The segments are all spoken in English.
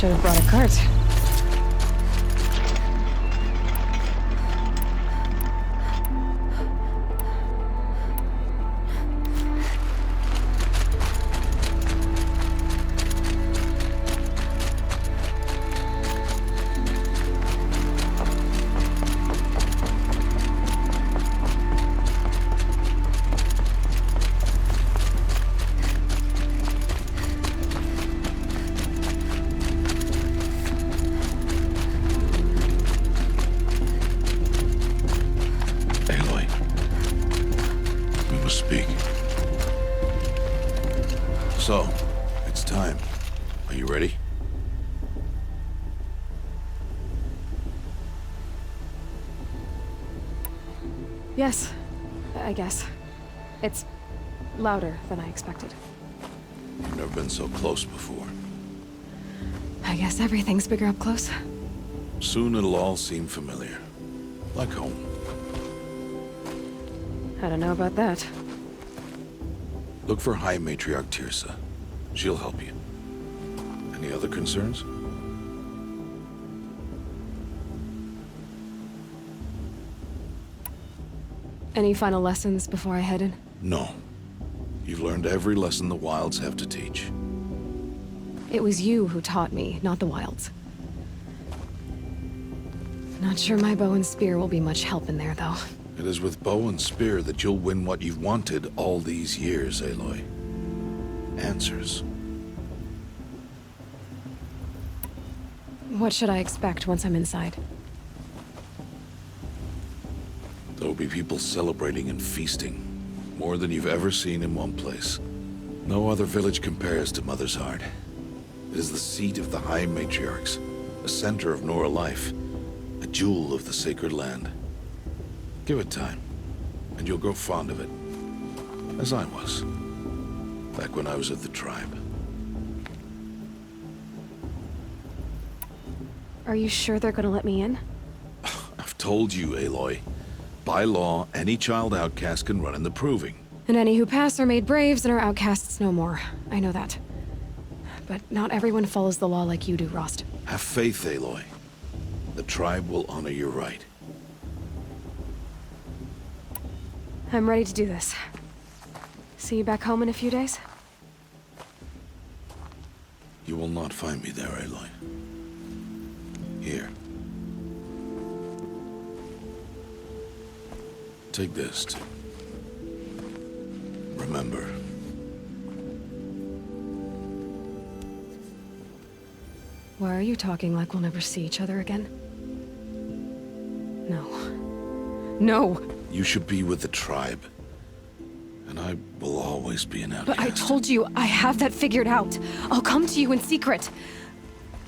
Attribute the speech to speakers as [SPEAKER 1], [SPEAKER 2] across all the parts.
[SPEAKER 1] Should have brought a cart.
[SPEAKER 2] So, it's time. Are you ready?
[SPEAKER 1] Yes, I guess. It's louder than I expected.
[SPEAKER 2] You've never been so close before.
[SPEAKER 1] I guess everything's bigger up close.
[SPEAKER 2] Soon it'll all seem familiar. Like home.
[SPEAKER 1] I don't know about that.
[SPEAKER 2] Look for High Matriarch Tirsa. She'll help you. Any other concerns?
[SPEAKER 1] Any final lessons before I head in?
[SPEAKER 2] No. You've learned every lesson the Wilds have to teach.
[SPEAKER 1] It was you who taught me, not the Wilds. Not sure my bow and spear will be much help in there, though.
[SPEAKER 2] It is with bow and spear that you'll win what you've wanted all these years, Aloy. Answers.
[SPEAKER 1] What should I expect once I'm inside?
[SPEAKER 2] There will be people celebrating and feasting. More than you've ever seen in one place. No other village compares to Mother's Heart. It is the seat of the High Matriarchs, a center of Nora life, a jewel of the sacred land. Give it time, and you'll grow fond of it. As I was, back when I was at the tribe.
[SPEAKER 1] Are you sure they're gonna let me in?
[SPEAKER 2] I've told you, Aloy. By law, any child outcast can run in the Proving.
[SPEAKER 1] And any who pass are made braves and are outcasts no more. I know that. But not everyone follows the law like you do, Rost.
[SPEAKER 2] Have faith, Aloy. The tribe will honor your right.
[SPEAKER 1] I'm ready to do this. See you back home in a few days?
[SPEAKER 2] You will not find me there, Aloy. Here. Take this to remember.
[SPEAKER 1] Why are you talking like we'll never see each other again? No. No!
[SPEAKER 2] You should be with the tribe. And I will always be an outcast.
[SPEAKER 1] But I told you, I have that figured out. I'll come to you in secret.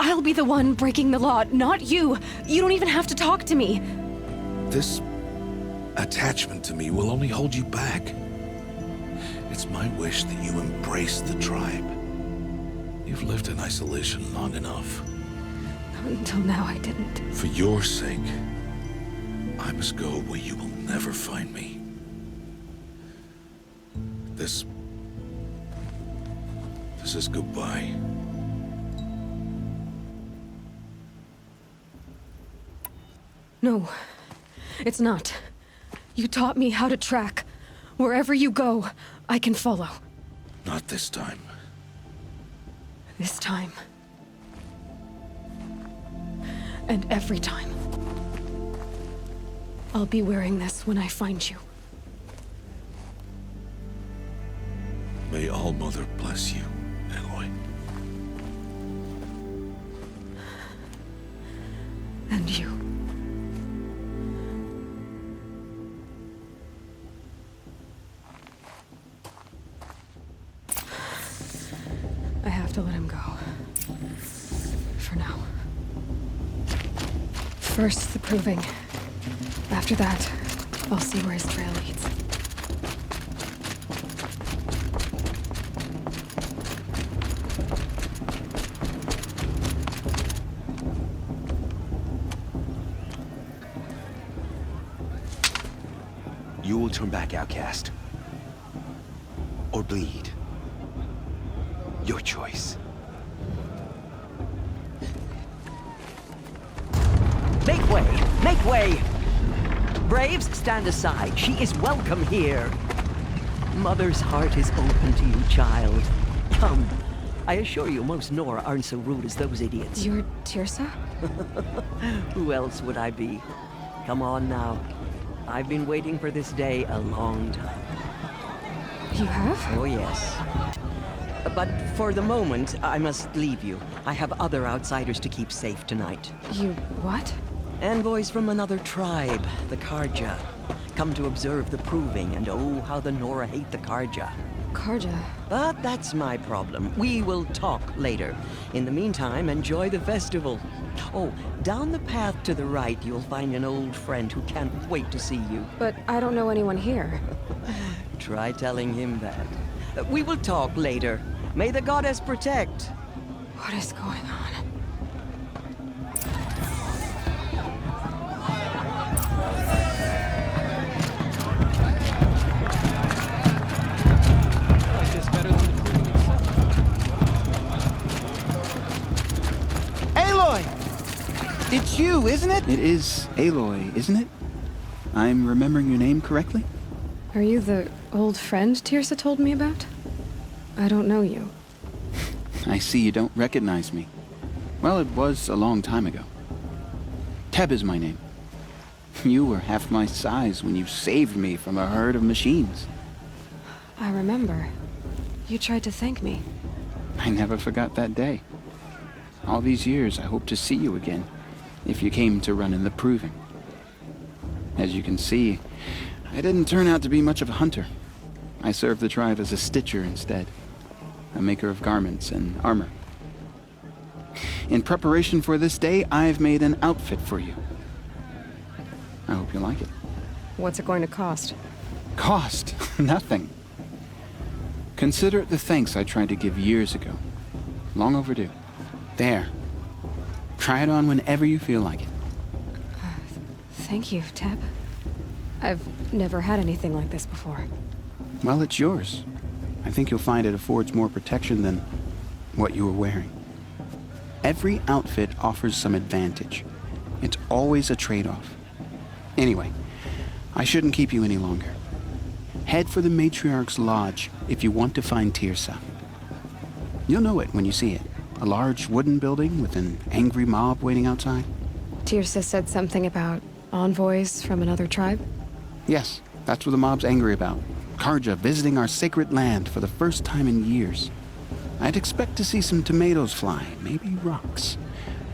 [SPEAKER 1] I'll be the one breaking the law, not you. You don't even have to talk to me.
[SPEAKER 2] This attachment to me will only hold you back. It's my wish that you embrace the tribe. You've lived in isolation long enough.
[SPEAKER 1] Until now, I didn't.
[SPEAKER 2] For your sake, I must go where you will never find me. This is goodbye.
[SPEAKER 1] No, it's not. You taught me how to track. Wherever you go, I can follow.
[SPEAKER 2] Not this time.
[SPEAKER 1] This time. And every time. I'll be wearing this when I find you.
[SPEAKER 2] May All-Mother bless you, Aloy.
[SPEAKER 1] And you. I have to let him go. For now. First, the Proving. After that, I'll see where his trail leads.
[SPEAKER 3] You will turn back, outcast. Or bleed. Your choice.
[SPEAKER 4] Make way! Make way! Braves, stand aside. She is welcome here. Mother's heart is open to you, child. Come. I assure you, most Nora aren't so rude as those idiots.
[SPEAKER 1] You're Tirsa?
[SPEAKER 4] Who else would I be? Come on now. I've been waiting for this day a long time.
[SPEAKER 1] You have?
[SPEAKER 4] Oh, yes. But for the moment, I must leave you. I have other outsiders to keep safe tonight.
[SPEAKER 1] You what?
[SPEAKER 4] Envoys from another tribe, the Karja. Come to observe the proving, and oh, how the Nora hate the Karja.
[SPEAKER 1] Karja.
[SPEAKER 4] But that's my problem. We will talk later. In the meantime, enjoy the festival. Oh, down the path to the right, you'll find an old friend who can't wait to see you.
[SPEAKER 1] But I don't know anyone here.
[SPEAKER 4] Try telling him that. We will talk later. May the goddess protect.
[SPEAKER 1] What is going on?
[SPEAKER 3] Aloy! It's you, isn't it?
[SPEAKER 5] It is Aloy, isn't it? I'm remembering your name correctly?
[SPEAKER 1] Are you the old friend Tirsa told me about? I don't know you.
[SPEAKER 5] I see you don't recognize me. Well, it was a long time ago. Teb is my name. You were half my size when you saved me from a herd of machines.
[SPEAKER 1] I remember. You tried to thank me.
[SPEAKER 5] I never forgot that day. All these years, I hope to see you again, if you came to run in the proving. As you can see, I didn't turn out to be much of a hunter. I served the tribe as a stitcher instead, a maker of garments and armor. In preparation for this day, I've made an outfit for you. I hope you like it.
[SPEAKER 1] What's it going to cost?
[SPEAKER 5] Cost? Nothing. Consider it the thanks I tried to give years ago. Long overdue. There. Try it on whenever you feel like it.
[SPEAKER 1] Thank you, Teb. I've never had anything like this before.
[SPEAKER 5] Well, it's yours. I think you'll find it affords more protection than what you were wearing. Every outfit offers some advantage. It's always a trade-off. Anyway, I shouldn't keep you any longer. Head for the Matriarch's Lodge if you want to find Tirsa. You'll know it when you see it. A large wooden building with an angry mob waiting outside.
[SPEAKER 1] Tirsa said something about envoys from another tribe?
[SPEAKER 5] Yes, that's what the mob's angry about. Karja visiting our sacred land for the first time in years. I'd expect to see some tomatoes fly, maybe rocks.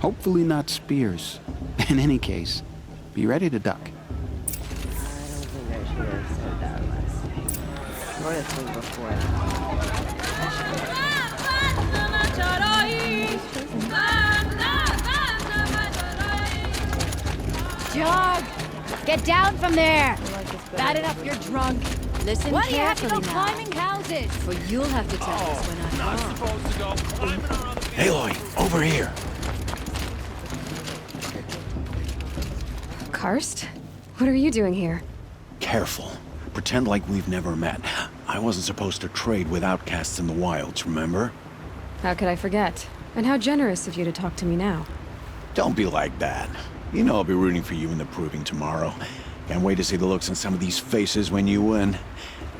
[SPEAKER 5] Hopefully not spears. In any case, be ready to duck.
[SPEAKER 4] I don't think I should have said that last thing. Or the thing before
[SPEAKER 6] Jog! Get down from there! Bad enough you're drunk. Listen
[SPEAKER 7] Why do you have to
[SPEAKER 6] carefully
[SPEAKER 7] go
[SPEAKER 6] now,
[SPEAKER 7] climbing houses?
[SPEAKER 6] for you'll have to tell us when I'm wrong.
[SPEAKER 3] supposed to go climbing around the...
[SPEAKER 2] Aloy, over here.
[SPEAKER 1] Karst? What are you doing here?
[SPEAKER 8] Careful. Pretend like we've never met. I wasn't supposed to trade with outcasts in the wilds, remember?
[SPEAKER 1] How could I forget? And how generous of you to talk to me now.
[SPEAKER 8] Don't be like that. You know I'll be rooting for you in the proving tomorrow. Can't wait to see the looks on some of these faces when you win.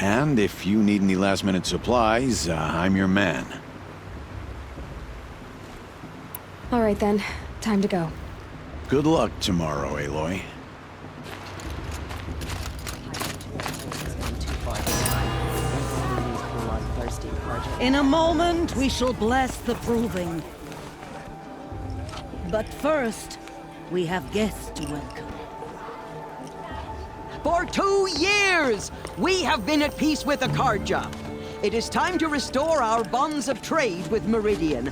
[SPEAKER 8] And if you need any last-minute supplies, I'm your man.
[SPEAKER 1] All right then, time to go.
[SPEAKER 8] Good luck tomorrow, Aloy.
[SPEAKER 7] In a moment, we shall bless the proving. But first, we have guests to welcome.
[SPEAKER 4] For 2 years, we have been at peace with the Karja. It is time to restore our bonds of trade with Meridian.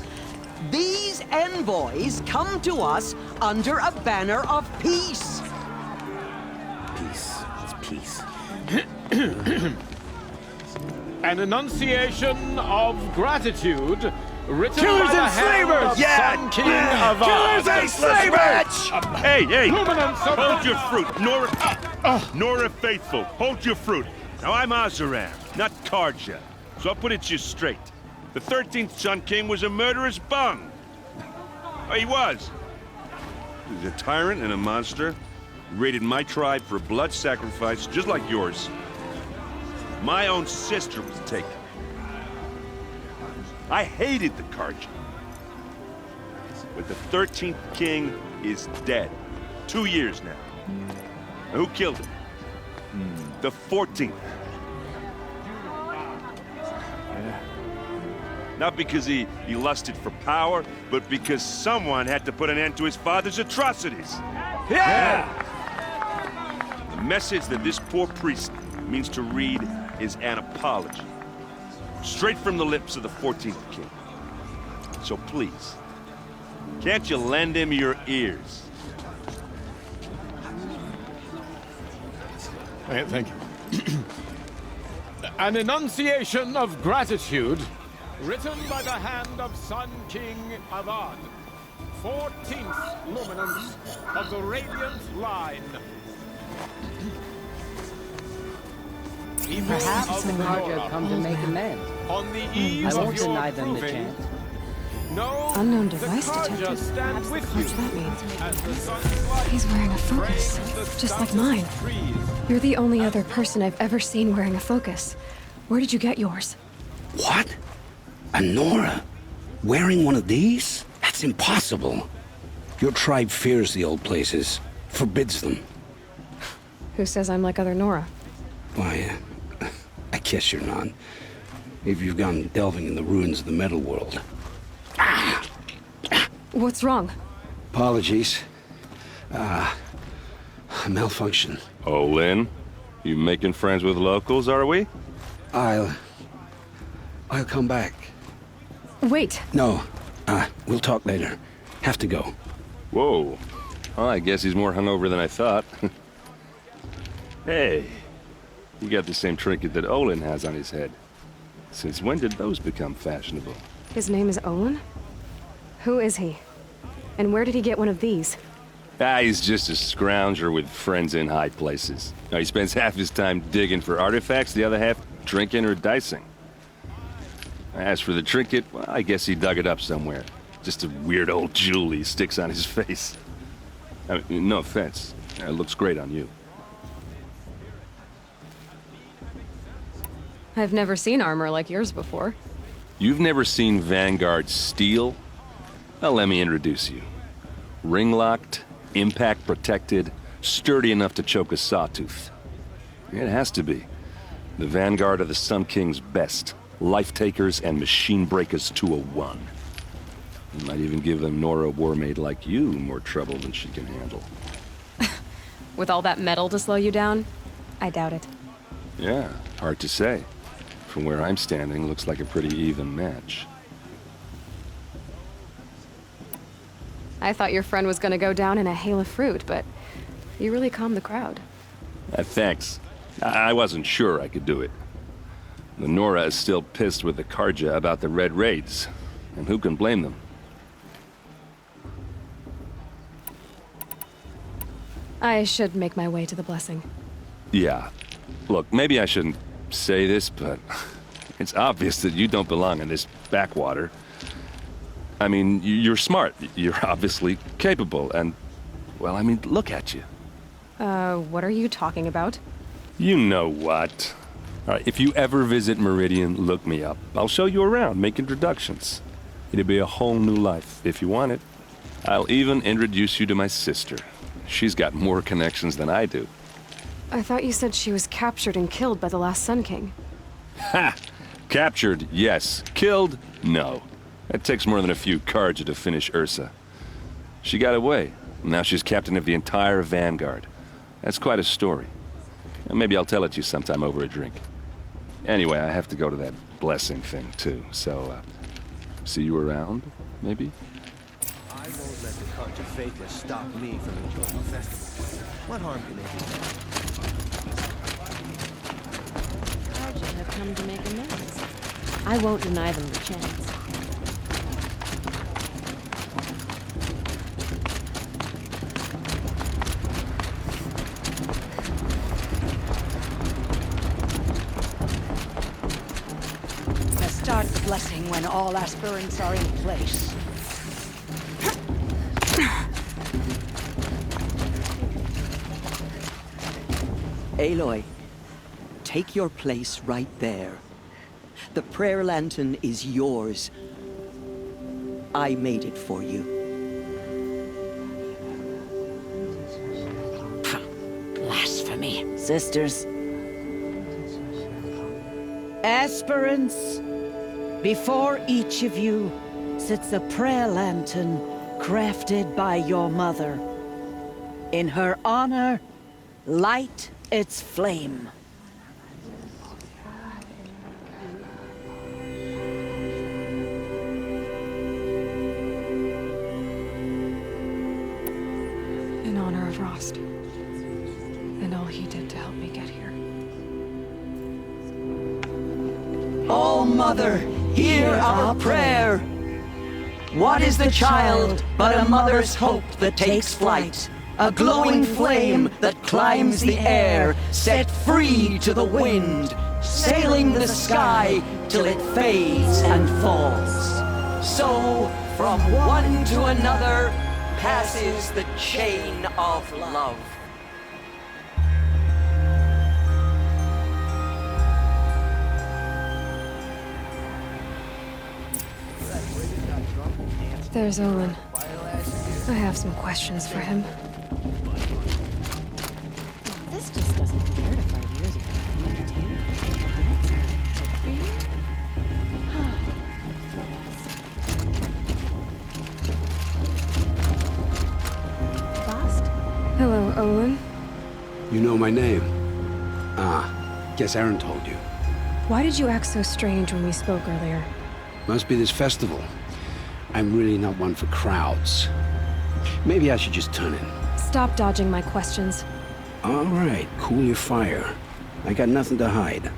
[SPEAKER 4] These envoys come to us under a banner of peace.
[SPEAKER 3] Peace. It's peace.
[SPEAKER 9] An enunciation of gratitude written
[SPEAKER 3] Killers
[SPEAKER 9] by the
[SPEAKER 3] and
[SPEAKER 9] hand
[SPEAKER 3] slavers!
[SPEAKER 9] of
[SPEAKER 3] Yeah!
[SPEAKER 9] Sun King of
[SPEAKER 3] Killers and slavers!
[SPEAKER 10] Hey, hey!
[SPEAKER 9] Luminance of
[SPEAKER 10] Hold your fruit, Nora Faithful. Hold your fruit. Now I'm Azaran, not Karja, so I'll put it you straight. The 13th Sun King was a murderous bung. Oh, he was. He's a tyrant and a monster. He raided my tribe for a blood sacrifice, just like yours. My own sister was taken. I hated the Carja. But the 13th king is dead. 2 years now. And who killed him? The 14th. Not because he lusted for power, but because someone had to put an end to his father's atrocities. Yeah! The message that this poor priest means to read is an apology. Straight from the lips of the 14th king. So please, can't you lend him your ears?
[SPEAKER 9] Thank you. An enunciation of gratitude written by the hand of Sun King Avad, 14th luminance of the Radiant Line. People
[SPEAKER 7] Perhaps
[SPEAKER 9] of
[SPEAKER 7] the Carja
[SPEAKER 9] Nora,
[SPEAKER 7] come to make amends.
[SPEAKER 9] on the eve
[SPEAKER 7] I
[SPEAKER 9] of
[SPEAKER 7] won't
[SPEAKER 9] your
[SPEAKER 7] deny them the
[SPEAKER 9] proving,
[SPEAKER 7] chance.
[SPEAKER 9] no,
[SPEAKER 1] Unknown
[SPEAKER 9] the
[SPEAKER 1] device
[SPEAKER 9] Carja
[SPEAKER 1] detected.
[SPEAKER 9] stand
[SPEAKER 1] What
[SPEAKER 9] with
[SPEAKER 1] does
[SPEAKER 9] you.
[SPEAKER 1] that mean?
[SPEAKER 9] As the sun's light
[SPEAKER 1] He's wearing a focus,
[SPEAKER 9] frames the
[SPEAKER 1] just like
[SPEAKER 9] stoutest
[SPEAKER 1] mine.
[SPEAKER 9] trees.
[SPEAKER 1] You're the only other person I've ever seen wearing a focus. Where did you get yours?
[SPEAKER 11] What? A Nora? Wearing one of these? That's impossible. Your tribe fears the old places, forbids them.
[SPEAKER 1] Who says I'm like other Nora?
[SPEAKER 11] Why, I guess you're not. If you've gone delving in the ruins of the metal world.
[SPEAKER 1] What's wrong?
[SPEAKER 11] Apologies. A malfunction.
[SPEAKER 10] Oh, Lynn? You making friends with locals, are we?
[SPEAKER 11] I'll come back.
[SPEAKER 1] Wait.
[SPEAKER 11] No, we'll talk later. Have to go.
[SPEAKER 10] Whoa. Well, I guess he's more hungover than I thought. Hey, you got the same trinket that Olin has on his head. Since when did those become fashionable?
[SPEAKER 1] His name is Olin? Who is he? And where did he get one of these?
[SPEAKER 10] He's just a scrounger with friends in high places. Now, he spends half his time digging for artifacts, the other half drinking or dicing. As for the trinket, well, I guess he dug it up somewhere. Just a weird old jewel he sticks on his face. I mean, no offense. It looks great on you.
[SPEAKER 1] I've never seen armor like yours before.
[SPEAKER 10] You've never seen Vanguard steel? Well, let me introduce you. Ring-locked, impact-protected, sturdy enough to choke a sawtooth. It has to be. The Vanguard of the Sun King's best. Life-takers and machine-breakers to a one. You might even give a Nora warmaid like you more trouble than she can handle.
[SPEAKER 1] With all that metal to slow you down? I doubt it.
[SPEAKER 10] Yeah, hard to say. From where I'm standing, looks like a pretty even match.
[SPEAKER 1] I thought your friend was gonna go down in a hail of fruit, but you really calmed the crowd.
[SPEAKER 10] Thanks. I wasn't sure I could do it. The Nora is still pissed with the Carja about the Red Raids, and who can blame them?
[SPEAKER 1] I should make my way to the blessing.
[SPEAKER 10] Yeah. Look, maybe I shouldn't say this, but it's obvious that you don't belong in this backwater. I mean, you're smart. You're obviously capable, and, well, I mean, look at you.
[SPEAKER 1] What are you talking about?
[SPEAKER 10] You know what. All right, if you ever visit Meridian, look me up. I'll show you around, make introductions. It'll be a whole new life, if you want it. I'll even introduce you to my sister. She's got more connections than I do.
[SPEAKER 1] I thought you said she was captured and killed by the last Sun King.
[SPEAKER 10] Ha! Captured, yes. Killed, no. It takes more than a few Carja to finish Ursa. She got away. Now she's captain of the entire Vanguard. That's quite a story. And maybe I'll tell it to you sometime over a drink. Anyway, I have to go to that blessing thing, too. So, see you around, maybe?
[SPEAKER 3] I won't let the Carja faithless stop me from enjoying the festival. What harm can they do?
[SPEAKER 6] Carja have come to make amends. I won't deny them the chance.
[SPEAKER 7] Start the blessing when all aspirants are in place.
[SPEAKER 4] Aloy, take your place right there. The prayer lantern is yours. I made it for you.
[SPEAKER 6] Blasphemy. Sisters.
[SPEAKER 7] Aspirants, before each of you sits a prayer lantern crafted by your mother. In her honor, light its flame.
[SPEAKER 1] In honor of Rost. And all he did to help me get here.
[SPEAKER 4] Oh, Mother, hear our prayer. What is the child but a mother's hope that takes flight? A glowing flame that climbs the air, set free to the wind, sailing the sky till it fades and falls. So, from one to another, passes the chain of love.
[SPEAKER 1] There's Olin. I have some questions for him.
[SPEAKER 6] This just doesn't compare to 5 years ago. Lost?
[SPEAKER 1] Hello, Olin.
[SPEAKER 11] You know my name? Ah, guess Aaron told you.
[SPEAKER 1] Why did you act so strange when we spoke earlier?
[SPEAKER 11] Must be this festival. I'm really not one for crowds. Maybe I should just turn in.
[SPEAKER 1] Stop dodging my questions.
[SPEAKER 11] All right, cool your fire. I got nothing to hide.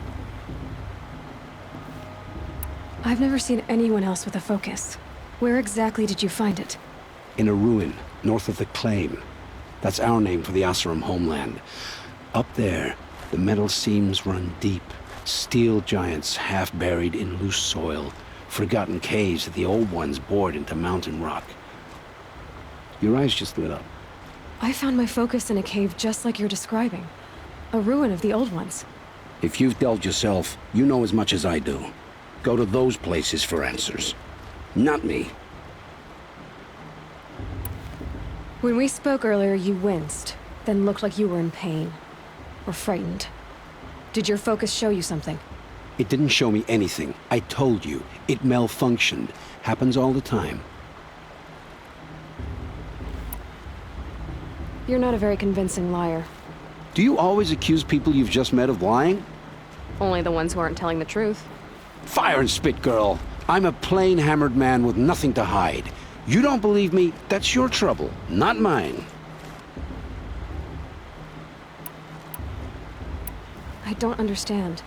[SPEAKER 1] I've never seen anyone else with a focus. Where exactly did you find it?
[SPEAKER 11] In a ruin, north of the Claim. That's our name for the Oseram homeland. Up there, the metal seams run deep. Steel giants half buried in loose soil. Forgotten caves that the old ones bored into mountain rock. Your eyes just lit up.
[SPEAKER 1] I found my focus in a cave just like you're describing. A ruin of the old ones.
[SPEAKER 11] If you've delved yourself, you know as much as I do. Go to those places for answers. Not me.
[SPEAKER 1] When we spoke earlier, you winced, then looked like you were in pain. Or frightened. Did your focus show you something?
[SPEAKER 11] It didn't show me anything. I told you. It malfunctioned. Happens all the time.
[SPEAKER 1] You're not a very convincing liar.
[SPEAKER 11] Do you always accuse people you've just met of lying?
[SPEAKER 1] Only the ones who aren't telling the truth.
[SPEAKER 11] Fire and spit, girl. I'm a plain hammered man with nothing to hide. You don't believe me? That's your trouble, not mine.
[SPEAKER 1] I don't understand.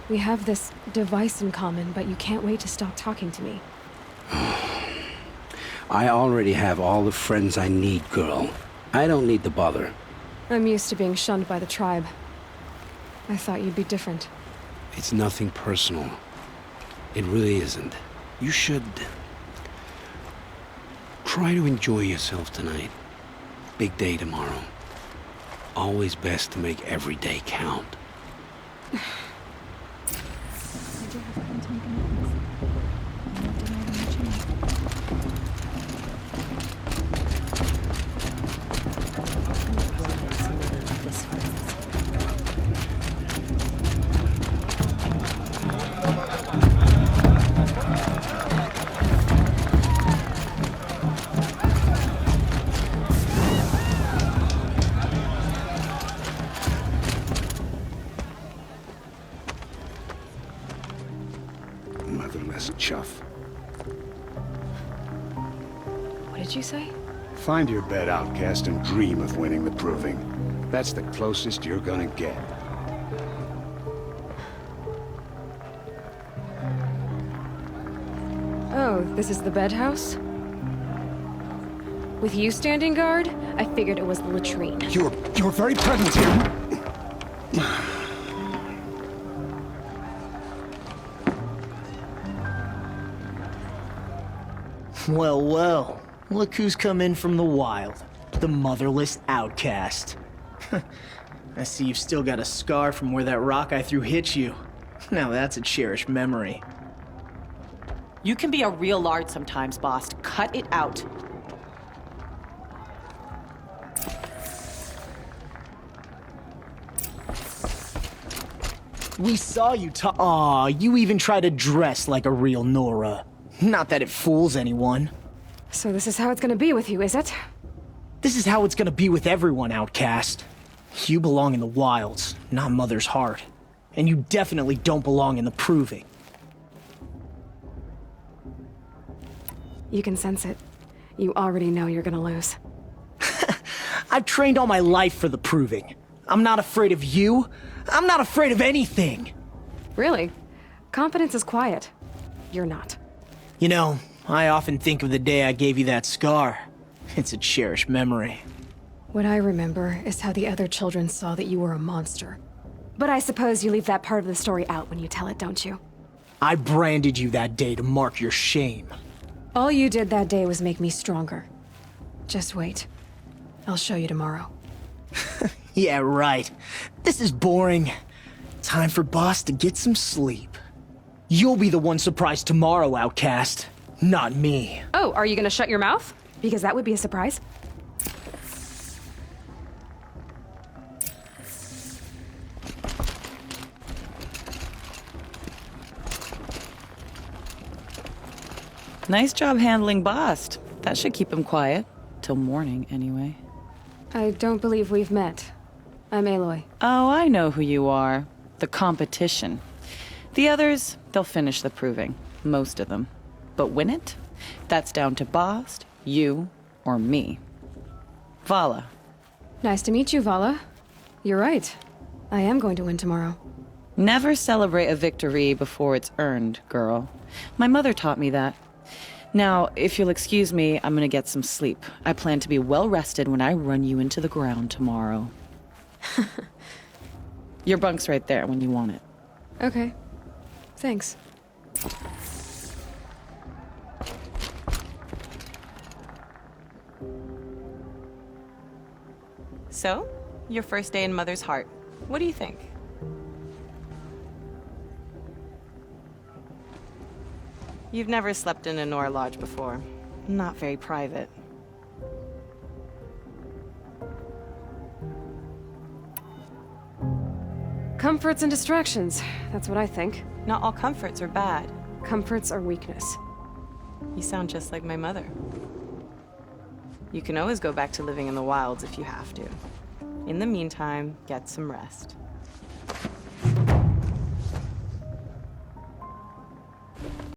[SPEAKER 1] We have this device in common, but you can't wait to stop talking to me.
[SPEAKER 11] I already have all the friends I need, girl. I don't need the bother.
[SPEAKER 1] I'm used to being shunned by the tribe. I thought you'd be different.
[SPEAKER 11] It's nothing personal. It really isn't. You should... try to enjoy yourself tonight. Big day tomorrow. Always best to make every day count. Motherless chuff.
[SPEAKER 1] What did you say?
[SPEAKER 12] Find your bed, outcast, and dream of winning the proving. That's the closest you're gonna get.
[SPEAKER 1] Oh, this is the bedhouse? With you standing guard, I figured it was the latrine.
[SPEAKER 12] You're very present here.
[SPEAKER 13] Well, well. Look who's come in from the wild. The motherless outcast. I see you've still got a scar from where that rock I threw hit you. Now that's a cherished memory.
[SPEAKER 14] You can be a real lard sometimes, boss. Cut it out.
[SPEAKER 13] We saw you Aw, you even try to dress like a real Nora. Not that it fools anyone.
[SPEAKER 1] So this is how it's gonna be with you, is it?
[SPEAKER 13] This is how it's gonna be with everyone, Outcast. You belong in the wilds, not Mother's Heart. And you definitely don't belong in the Proving.
[SPEAKER 1] You can sense it. You already know you're gonna lose.
[SPEAKER 13] I've trained all my life for the Proving. I'm not afraid of you. I'm not afraid of anything.
[SPEAKER 1] Really? Confidence is quiet. You're not.
[SPEAKER 13] You know, I often think of the day I gave you that scar. It's a cherished memory.
[SPEAKER 1] What I remember is how the other children saw that you were a monster. But I suppose you leave that part of the story out when you tell it, don't you?
[SPEAKER 13] I branded you that day to mark your shame.
[SPEAKER 1] All you did that day was make me stronger. Just wait. I'll show you tomorrow.
[SPEAKER 13] Yeah, right. This is boring. Time for Boss to get some sleep. You'll be the one surprised tomorrow, Outcast. Not me.
[SPEAKER 1] Oh, are you gonna shut your mouth? Because that would be a surprise.
[SPEAKER 14] Nice job handling Bast. That should keep him quiet. Till morning, anyway.
[SPEAKER 1] I don't believe we've met. I'm Aloy.
[SPEAKER 14] Oh, I know who you are. The competition. The others, they'll finish the proving. Most of them. But win it? That's down to Bast, you, or me. Vala.
[SPEAKER 1] Nice to meet you, Vala. You're right. I am going to win tomorrow.
[SPEAKER 14] Never celebrate a victory before it's earned, girl. My mother taught me that. Now, if you'll excuse me, I'm gonna get some sleep. I plan to be well rested when I run you into the ground tomorrow. Your bunk's right there when you want it.
[SPEAKER 1] Okay. Thanks.
[SPEAKER 14] So, your first day in Mother's Heart. What do you think? You've never slept in a Nora Lodge before. Not very private.
[SPEAKER 1] Comforts and distractions. That's what I think.
[SPEAKER 14] Not all comforts are bad.
[SPEAKER 1] Comforts are weakness.
[SPEAKER 14] You sound just like my mother. You can always go back to living in the wilds if you have to. In the meantime, get some rest.